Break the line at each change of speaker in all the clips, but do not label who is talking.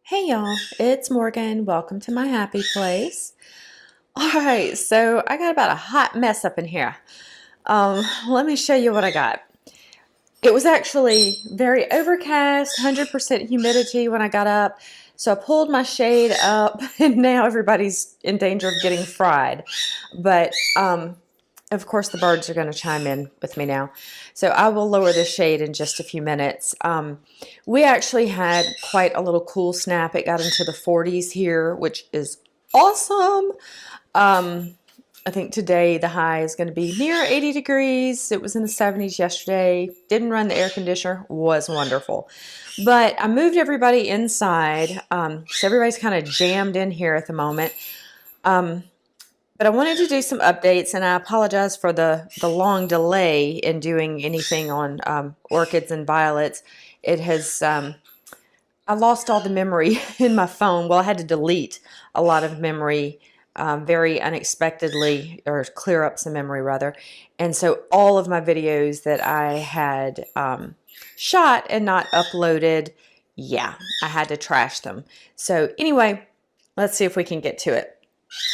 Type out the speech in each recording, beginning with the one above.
Hey y'all, it's Morgan. Welcome to my happy place. All right, so I got about a hot mess up in here. Let me show you what I got. It was actually very overcast, 100% humidity when I got up. So I pulled my shade up and now everybody's in danger of getting fried. But of course the birds are going to chime in with me now. So I will lower the shade in just a few minutes. We actually had quite a little cool snap. It got into the 40s here, which is awesome. I think today the high is going to be near 80 degrees. It was in the 70s yesterday. Didn't run the air conditioner. Was wonderful. But I moved everybody inside. So everybody's kind of jammed in here at the moment. But I wanted to do some updates, and I apologize for the long delay in doing anything on orchids and violets. It has, I lost all the memory in my phone. Well, I had to delete a lot of memory very unexpectedly, or clear up some memory rather. And so all of my videos that I had shot and not uploaded, yeah, I had to trash them. So anyway, let's see if we can get to it.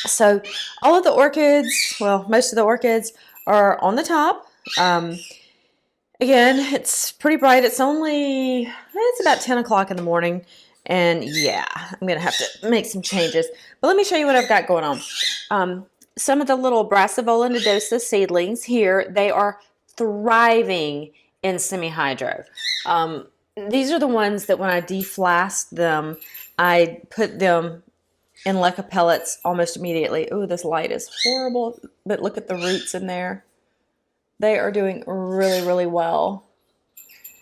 So all of the orchids, well, most of the orchids are on the top. Again, it's pretty bright. It's about 10 o'clock in the morning. And yeah, I'm going to have to make some changes. But let me show you what I've got going on. Some of the little Brassivola nodosa seedlings here, they are thriving in semi-hydro. These are the ones that when I deflast them, I put them in leca pellets almost immediately. Oh, this light is horrible, but look at the roots in there. They are doing really, really well.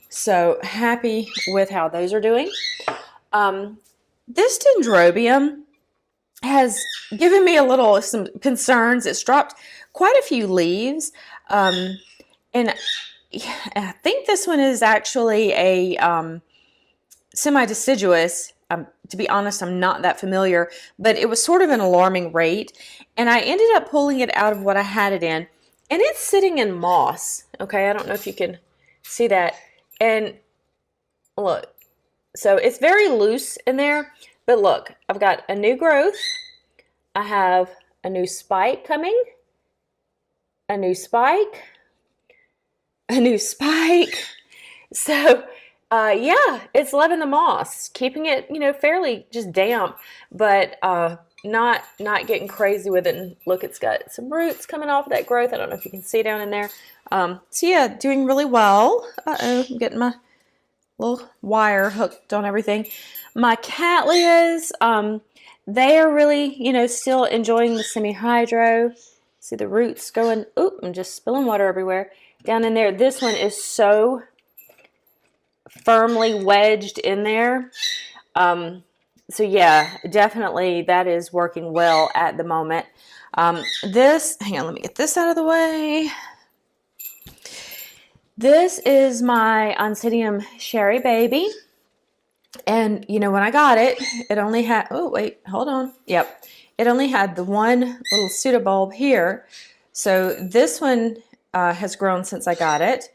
So happy with how those are doing. This dendrobium has given me some concerns. It's dropped quite a few leaves. And I think this one is actually a semi-deciduous. To be honest, I'm not that familiar, but it was sort of an alarming rate. And I ended up pulling it out of what I had it in. And it's sitting in moss. Okay, I don't know if you can see that. And look, so it's very loose in there. But look, I've got a new growth. I have a new spike coming. A new spike. A new spike. So yeah, it's loving the moss, keeping it, fairly just damp, but not getting crazy with it. And look, it's got some roots coming off of that growth. I don't know if you can see down in there. So yeah, doing really well. Uh-oh, I'm getting my little wire hooked on everything. My cattleyas, they are really, still enjoying the semi-hydro. See the roots going, oop, I'm just spilling water everywhere. Down in there, this one is so firmly wedged in there. So yeah, definitely that is working well at the moment. Hang on, let me get this out of the way. This is my Oncidium Sherry Baby. And when I got it, it only had, oh wait, hold on. Yep. It only had the one little pseudobulb here. So this one has grown since I got it.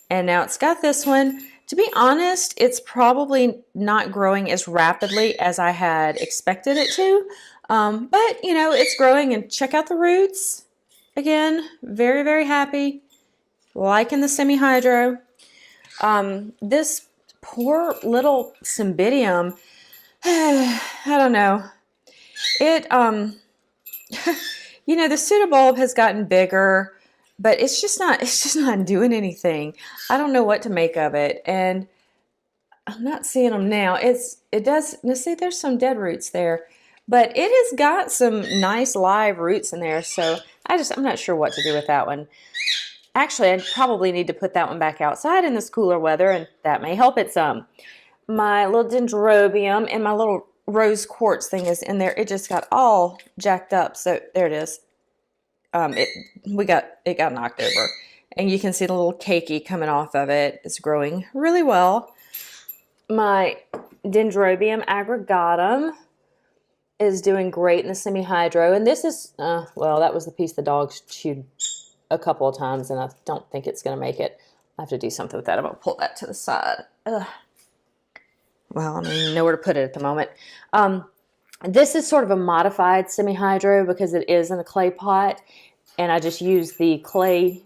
And now it's got this one. To be honest, it's probably not growing as rapidly as I had expected it to. But, it's growing, and check out the roots. Again, very, very happy. Liking the semi-hydro. This poor little Cymbidium, I don't know. It, the pseudobulb has gotten bigger, but it's just not doing anything. I don't know what to make of it, and I'm not seeing them now. It does. Now see, there's some dead roots there, but it has got some nice live roots in there. So I'm not sure what to do with that one. Actually, I probably need to put that one back outside in this cooler weather, and that may help it some. My little dendrobium and my little rose quartz thing is in there. It just got all jacked up. So there it is. It got knocked over, and you can see the little cakey coming off of it. It's growing really well. My Dendrobium aggregatum is doing great in the semi-hydro, and this is well, that was the piece the dogs chewed a couple of times, and I don't think it's going to make it. I have to do something with that. I'm going to pull that to the side. Ugh. well, I don't even know where to put it at the moment. This is sort of a modified semi-hydro because it is in a clay pot, and I just used the clay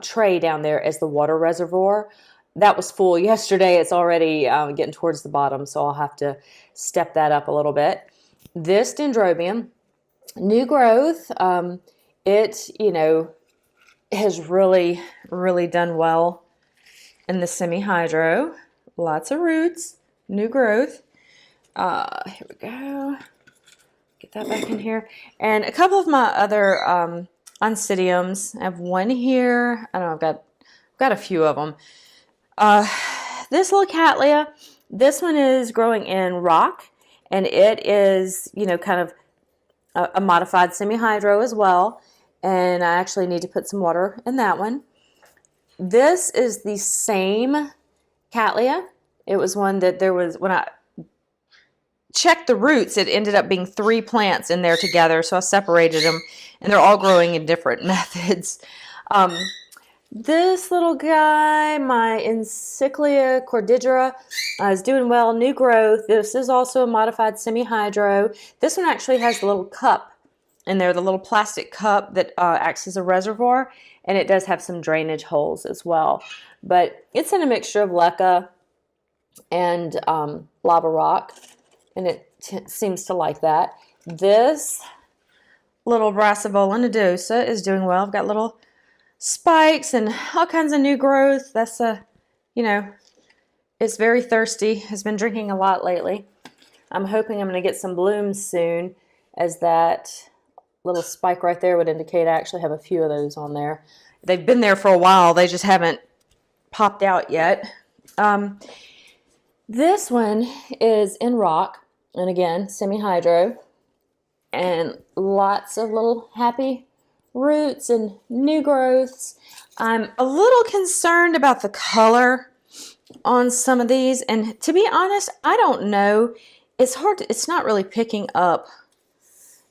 tray down there as the water reservoir. That was full yesterday. It's already getting towards the bottom, so I'll have to step that up a little bit. This dendrobium, new growth. It, has really, really done well in the semi-hydro. Lots of roots, new growth. Here we go. Get that back in here. And a couple of my other oncidiums. I have one here. I don't know, I've got a few of them. This little cattleya, this one is growing in rock, and it is, kind of a modified semi-hydro as well. And I actually need to put some water in that one. This is the same cattleya. It was one that there was, when I checked the roots, it ended up being 3 plants in there together, so I separated them, and they're all growing in different methods. This little guy, my Encyclia cordidera, is doing well, new growth. This is also a modified semi-hydro. This one actually has the little cup in there, the little plastic cup that acts as a reservoir, and it does have some drainage holes as well. But it's in a mixture of leca and lava rock, and it seems to like that. This little Brassavola nodosa is doing well. I've got little spikes and all kinds of new growth. That's it's very thirsty. Has been drinking a lot lately. I'm hoping I'm going to get some blooms soon, as that little spike right there would indicate I actually have a few of those on there. They've been there for a while. They just haven't popped out yet. This one is in rock, and again, semi-hydro, and lots of little happy roots and new growths. I'm a little concerned about the color on some of these, and to be honest, I don't know. It's not really picking up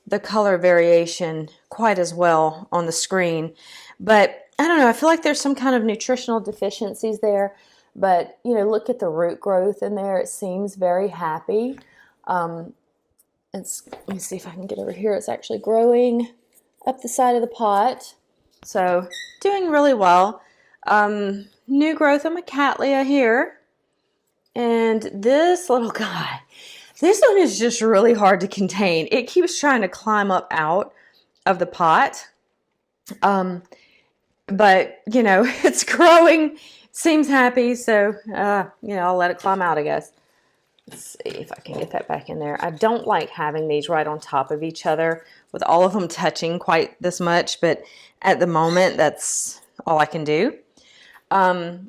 the color variation quite as well on the screen, but I don't know. I feel like there's some kind of nutritional deficiencies there, but look at the root growth in there. It seems very happy. Let me see if I can get over here. It's actually growing up the side of the pot, so doing really well. New growth on my cattleya here, and this little guy. This one is just really hard to contain. It keeps trying to climb up out of the pot. But, it's growing, seems happy, so, I'll let it climb out, I guess. Let's see if I can get that back in there. I don't like having these right on top of each other with all of them touching quite this much, but at the moment, that's all I can do. Now,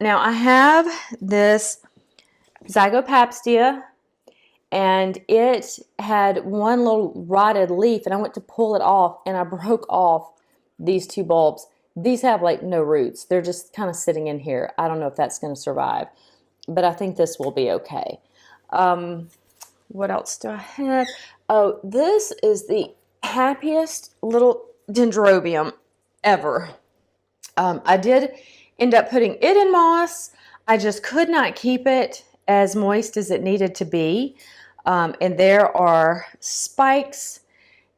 I have this Zygopapstia, and it had one little rotted leaf, and I went to pull it off, and I broke off these 2 bulbs. These have like no roots. They're just kind of sitting in here. I don't know if that's going to survive, but I think this will be okay. What else do I have? Oh, this is the happiest little dendrobium ever. I did end up putting it in moss. I just could not keep it as moist as it needed to be. And there are spikes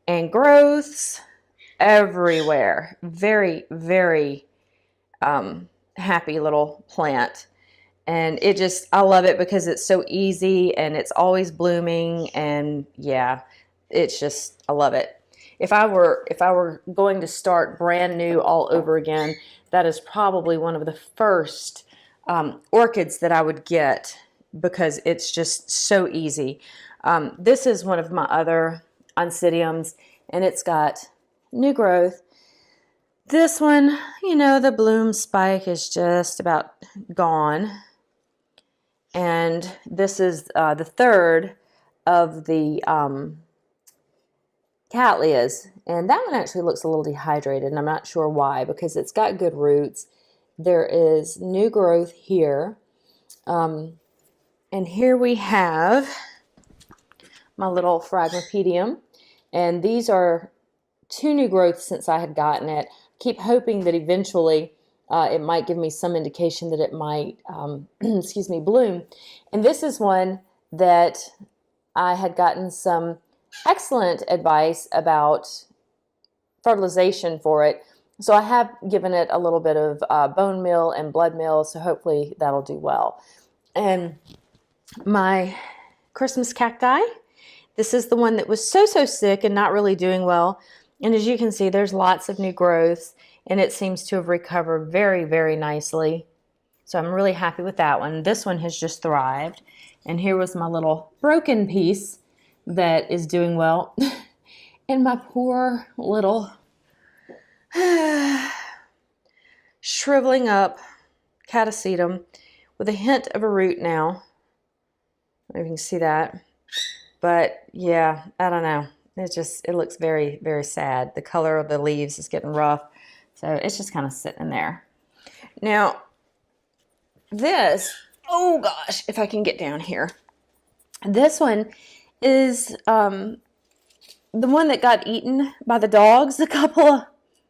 and growths everywhere. Very, very happy little plant. And I love it because it's so easy and it's always blooming, and yeah, I love it. If I were going to start brand new all over again, that is probably one of the first orchids that I would get, because it's just so easy. This is one of my other oncidiums, and it's got new growth. This one, the bloom spike is just about gone. And this is the third of the cattleyas. And that one actually looks a little dehydrated, and I'm not sure why, because it's got good roots. There is new growth here. And here we have my little Phragmipedium. And these are 2 new growths since I had gotten it. Keep hoping that eventually it might give me some indication that it might, excuse me, bloom. And this is one that I had gotten some excellent advice about fertilization for it. So I have given it a little bit of bone meal and blood meal, so hopefully that'll do well. And my Christmas cacti, this is the one that was so sick and not really doing well. And as you can see, there's lots of new growths, and it seems to have recovered very nicely. So I'm really happy with that one. This one has just thrived. And here was my little broken piece that is doing well. And my poor little shriveling up catasetum with a hint of a root now. I don't know if you can see that. But yeah, I don't know. It looks very sad. The color of the leaves is getting rough. So it's just kind of sitting there. Now, this, oh gosh, if I can get down here. This one is the one that got eaten by the dogs about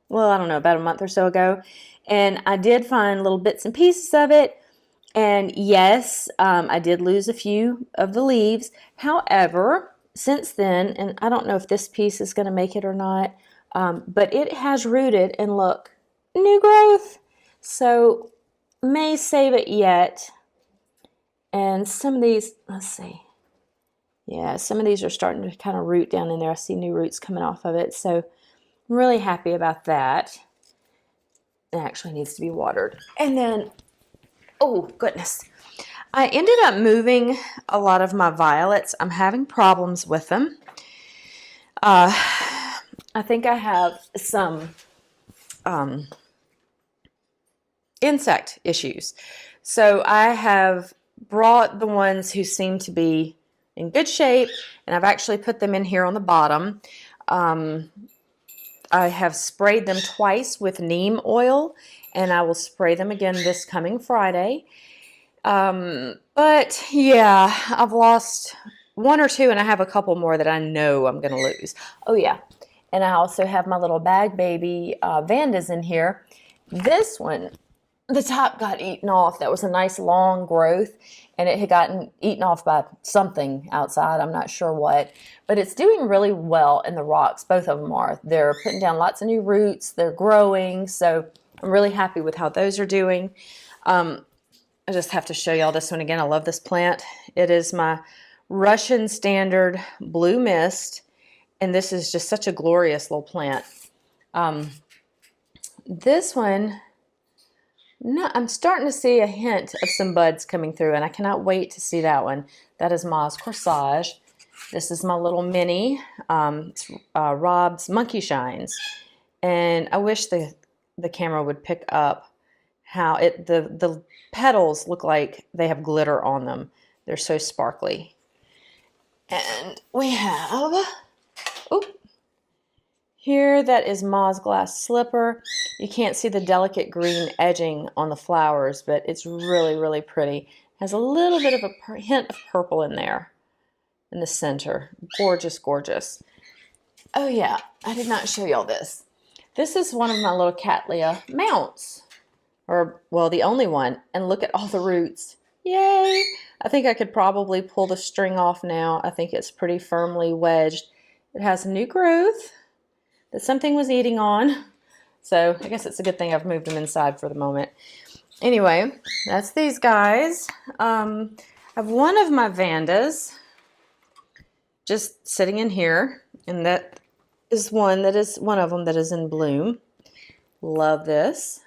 a month or so ago. And I did find little bits and pieces of it. And yes, I did lose a few of the leaves. However, since then, and I don't know if this piece is going to make it or not, but it has rooted, and look, new growth. So may save it yet. And some of these, let's see. Yeah, some of these are starting to kind of root down in there. I see new roots coming off of it. So I'm really happy about that. It actually needs to be watered. And then, oh goodness, I ended up moving a lot of my violets. I'm having problems with them. I think I have some insect issues. So I have brought the ones who seem to be in good shape, and I've actually put them in here on the bottom. I have sprayed them twice with neem oil, and I will spray them again this coming Friday. But yeah, I've lost one or two, and I have a couple more that I know I'm going to lose. Oh yeah, and I also have my little bag baby Vandas in here. This one, the top got eaten off. That was a nice long growth, and it had gotten eaten off by something outside. I'm not sure what, but it's doing really well in the rocks. Both of them are. They're putting down lots of new roots. They're growing, so I'm really happy with how those are doing. I just have to show y'all this one again. I love this plant. It is my Russian standard blue mist, and this is just such a glorious little plant. This one, no, I'm starting to see a hint of some buds coming through, and I cannot wait to see that one. That is Ma's Corsage. This is my little mini. It's Rob's Monkey Shines, and I wish the camera would pick up how the petals look like they have glitter on them. They're so sparkly. And we have, oh, here that is Ma's Glass Slipper. You can't see the delicate green edging on the flowers, but it's really pretty. Has a little bit of a hint of purple in there in the center. Gorgeous. Oh yeah, I did not show y'all this. This is one of my little Cattleya mounts, or well, the only one. And look at all the roots. Yay! I think I could probably pull the string off now. I think it's pretty firmly wedged. It has new growth that something was eating on. So I guess it's a good thing I've moved them inside for the moment. Anyway, that's these guys. I have one of my Vandas just sitting in here, and that is one of them that is in bloom. Love this.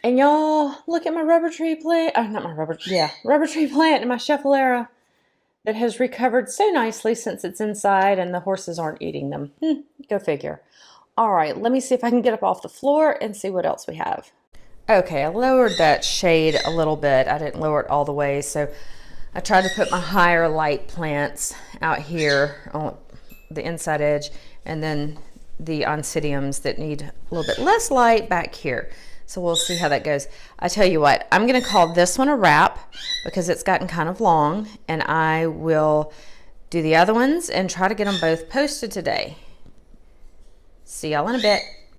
And y'all, look at my rubber tree plant. Rubber tree plant in my Schefflera that has recovered so nicely since it's inside and the horses aren't eating them. Go figure. All right, let me see if I can get up off the floor and see what else we have. Okay, I lowered that shade a little bit. I didn't lower it all the way, so I tried to put my higher light plants out here on the inside edge, and then the oncidiums that need a little bit less light back here. So we'll see how that goes. I tell you what, I'm going to call this one a wrap because it's gotten kind of long, and I will do the other ones and try to get them both posted today. See y'all in a bit.